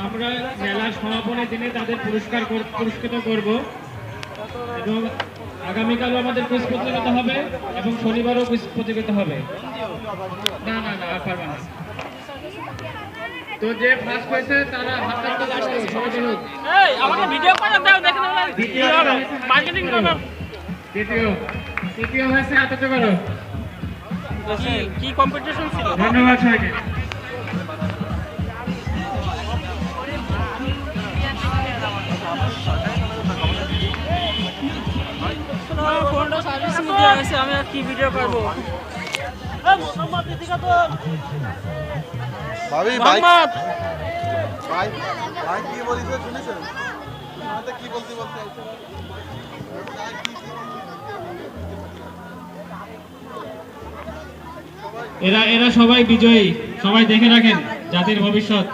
আমরা মেলার সমাপনের দিনে তাদের পুরস্কৃত করব এবং আগামীকালও আমাদের কুইজ প্রতিযোগিতা হবে এবং শনিবারও কুইজ প্রতিযোগিতা হবে। না না না আর পারবে না। তো যে ফার্স্ট হয়েছে তারা হাততালি করুন, সবাই বলুন। এই আমাকে ভিডিও করে দাও, দেখেন আমরা ভিডিও মার্কেটিং করব। তৃতীয় হয়েছে হাততালি করো। কি কম্পিটিশন ছিল? ধন্যবাদ সবাইকে। ফোনটা সার্ভিসিং দেওয়া হয়েছে, আমি আর কি ভিডিও করবো। ভাবি ভাই ভাই ভাই কি বলিছে শুনেছেন? আমাদের কি বলতে এরা সবাই বিজয়ী, সবাই দেখে রাখেন জাতির ভবিষ্যৎ।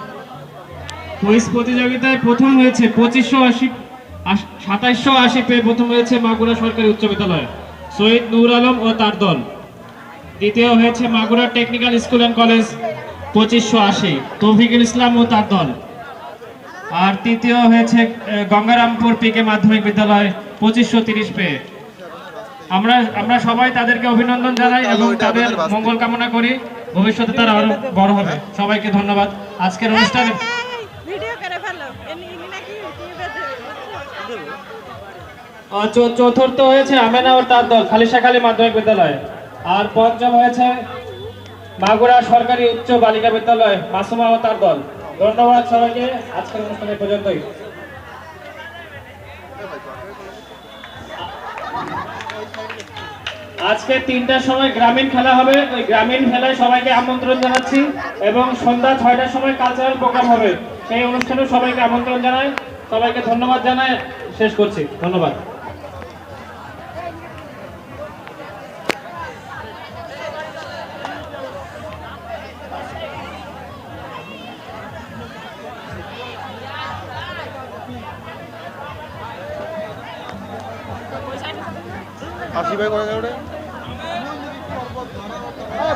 কুইজ প্রতিযোগিতায় প্রথম হয়েছে 2780 পেয়ে প্রথম হয়েছে মাগুরা সরকারি উচ্চ বিদ্যালয় শহীদ নূর আলম ও তার দল। দ্বিতীয় হয়েছে Magura technical school and college 2580 Toufiqul Islam ও তার দল। আর তৃতীয় হয়েছে গঙ্গারামপুর পিকে মাধ্যমিক বিদ্যালয় 2530 পেয়ে। আমরা সবাই তাদেরকে অভিনন্দন জানাই এবং তাদের মঙ্গল কামনা করি, ভবিষ্যতে তারা আরো বড় হবে। সবাইকে ধন্যবাদ। আজকের অনুষ্ঠানে চতুর্থ হয়েছে আমেনা ও তার দল খালিশাখালী মাধ্যমিক বিদ্যালয়। আর পঞ্চম হয়েছে মাগুরা সরকারি উচ্চ বালিকা বিদ্যালয় মাসুমা ও তার দল। ধন্যবাদ সবাইকে। আজকের অনুষ্ঠানে পর্যন্তই। আজকে 3টার সময় গ্রামীণ খেলা হবে, ওই গ্রামীণ খেলায় সবাইকে আমন্ত্রণ জানাচ্ছি এবং সন্ধ্যা 6টার সময় কালচারাল প্রোগ্রাম হবে, সেই অনুষ্ঠানেও সবাইকে আমন্ত্রণ জানাই। সবাইকে ধন্যবাদ জানাই শেষ করছি। ধন্যবাদ। আসি ভাই করে ওটা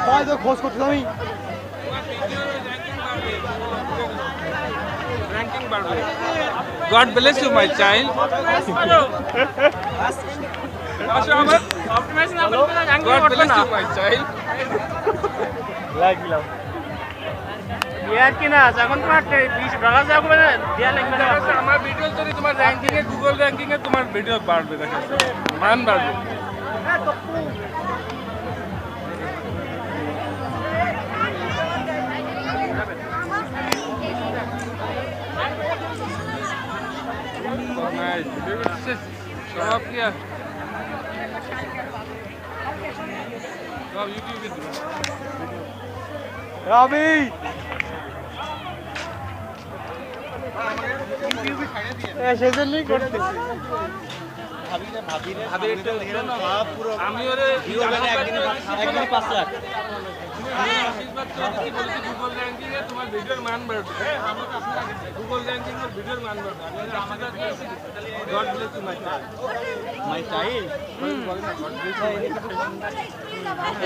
ভাই তো খোঁজ করতে আমি God bless you, my child. God bless you, my child. লাগিলাম ইয়ার কি না এখন তোমার $20 যাবে না দিয়া লাগবে না। আমার ভিডিও যদি তোমার র্যাঙ্কিং এ গুগল র্যাঙ্কিং এ তোমার ভিডিও বাড়বে, দেখো মান বাড়বে। সব কি আর সব ইউটিউবে দিবে। রাবি সেজন্যই করতেছি। আমি ওরে একদিন 5 লাখ গুগল র্যাঙ্কিং এ তোমার ভিডিওর মান বাড়বে। গুগল র্যাঙ্কিং এর ভিডিওর মান বাড়বে। God bless you my child. My child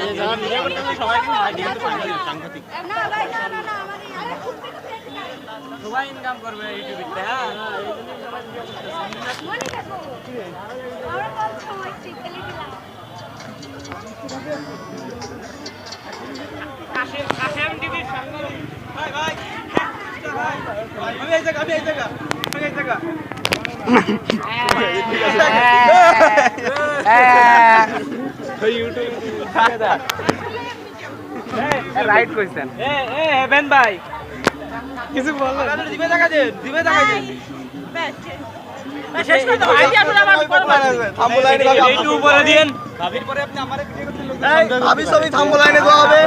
এই যারা ভিডিও করতেছে সবাইকে সাংঘাতিক সবাই ইনকাম করবে ইউটিউবে। হ্যাঁ কাশেম টিভির সাংবাদিক ভাই ভাই আমি এই জায়গা রাইট কইছেন। হেভেন ভাই কিছু বললেন? দিবে টাকা দেন শেষ করে দাও। আইডিয়া তো আমার থাম্বলাইনে একটু উপরে দিন। ভাবির পরে আপনি আমারে ভিডিও করতে লোক ভাবি সবই থাম্বলাইনে দেওয়া হবে।